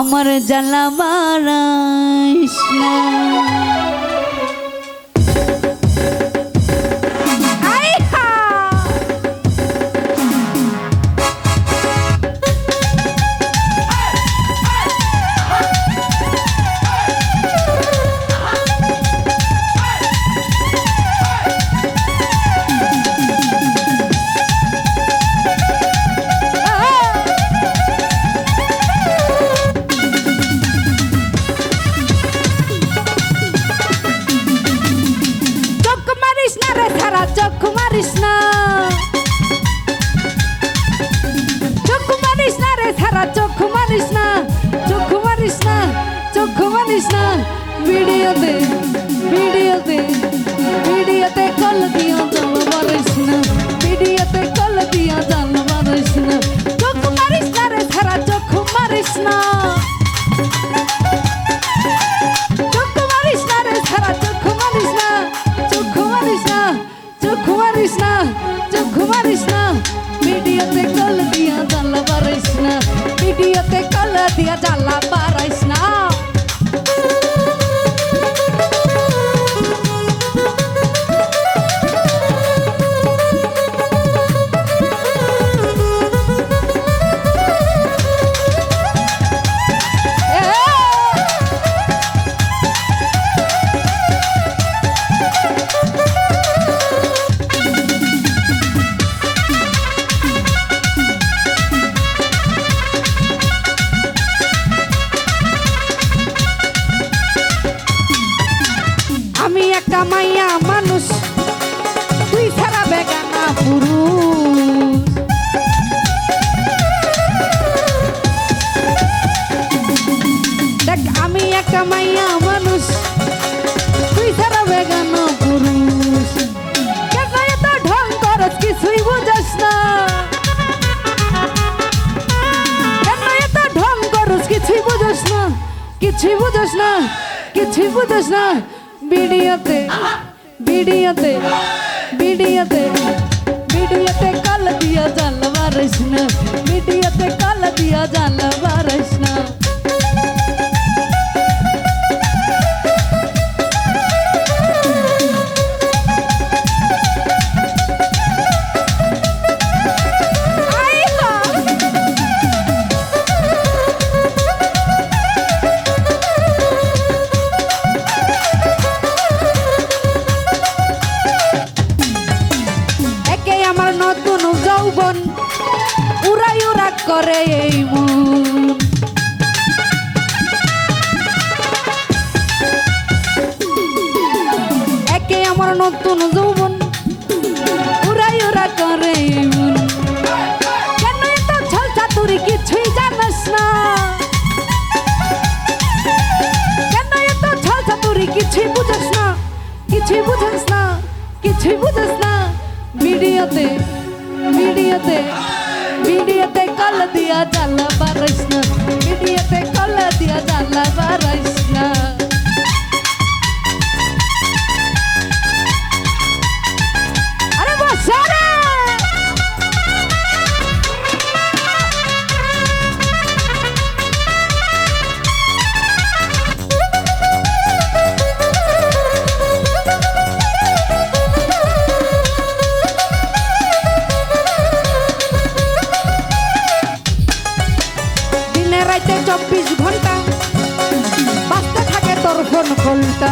আমার জ্বালা বাড়াইস না। চোখ মারিস না, চোখ মারিস না রে সারা, চোখ মারিস না, চোখ মারিস না, চোখ মারিস না। ভিডিওতে ভিডিওতে ভিডিওতে কল দিয়া জাল মারিস না, ভিডিওতে কল দিয়া জাল মারিস না। চোখ মারিস না রে সারা, চোখ মারিস না, চোখ মারিস না রে সারা, চোখ মারিস না, চোখ মারিস না, চোখ মারিস না, চোখ মারিস না। ভিডিওতে কল দিয়া জ্বালা বাড়াইস না, ভিডিওতে কল দিয়া জ্বালা বাড়াইস না। আমি একটা মাইয়া মানুষ, তুই ছাড়া বেগানা পুরুষ। দেখ আমি একটা মাইয়া মানুষ, তুই ছাড়া বেগানা পুরুষ। কেন এত ঢং করস কিছুই বুঝাস না, কেন এত ঢং করস কিছুই বুঝাস না, কিছুই বুঝাস না, কিছুই বুঝাস না। ভিডিওতে ভিডিওতে ভিডিওতে ভিডিওতে কল দিয়া জাল মারিস না, ভিডিওতে কল দিয়া জাল মারিস না। আমার নতুন যৌবন উড়াই উড়া করে এই মন, একে আমার নতুন যৌবন উড়াই উড়া করে এই মন। কেন এত ছল চাতুরি কিছুই জানাস না, কেন এত ছল চাতুরি কিছুই বুঝাস না, কিছুই বুঝাস না, কিছুই বুঝাস না। ভিডিওতে ভিডিওতে ভিডিওতে কল দিয়া জ্বালা বাড়াইস না, ভিডিওতে কল দিয়া জ্বালা বাড়াইস না। আরে বসা রে রাইতে 24 ঘন্টা বাজতে থাকে তোর ফোন কলটা।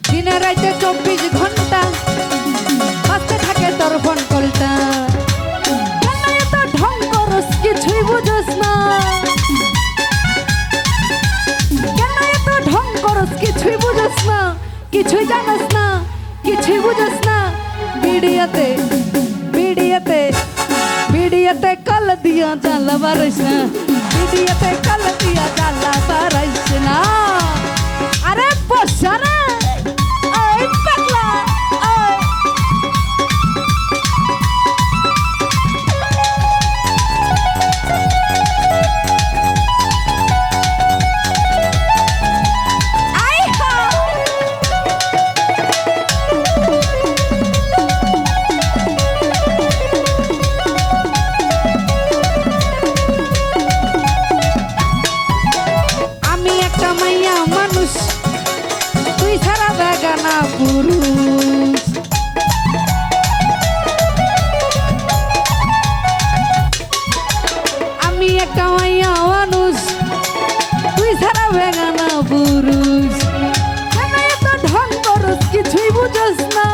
দিনে রাইতে 24 ঘন্টা বাজতে থাকে তোর ফোন কলটা। কেন এত ঢং করস কিছুই বুঝস না, কেন এত ঢং করস কিছুই বুঝস না, কিছুই জানাস না, কিছুই বুঝস না। ভিডিওতে ভিডিওতে ভিডিওতে কল দিয়া জ্বালা বাড়াইস না, ভিডিওতে কল দিয়া জ্বালা বাড়াইস না। আরে বসা রে ওই পাগলা ওই। পুরুষ। আমি একটা মাইয়া মানুষ, তুই ছাড়া বেগানা পুরুষ। কেন এত ঢং করস কিছুই বুঝস না,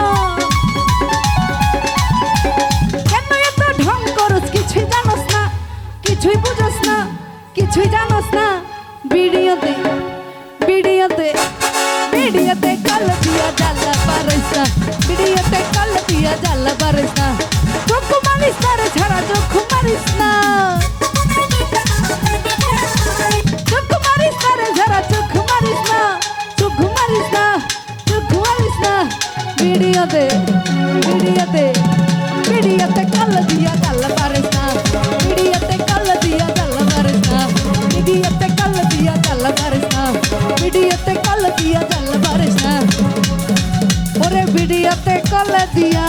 কেন এত ঢং করস কিছুই জানস না, কিছুই বুঝস না, কিছুই জানস না। ভিডিওতে ভিডিওতে ভিডিওতে কল দিয়া জ্বালা পারিস না, ভিডিওতে কল দিয়া জ্বালা পারিস না। চোখ মারিস না রে ছাড়া চোখ মারিস না, চোখ মারিস না রে ছাড়া চোখ মারিস না, চোখ মারিস না, চোখ মারিস না। ভিডিওতে ভিডিওতে ভিডিওতে কল দিয়া জ্বালা পারিস না, ভিডিওতে কল দিয়া জ্বালা পারিস না, ভিডিওতে কল দিয়া জ্বালা পারিস না, ভিডিওতে কল দিয়া জ্বালা পারিস না। ওরে ভিডিওতে কল দিয়া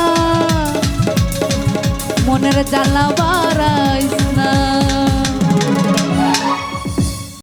মনের জ্বালা বাড়াইস না।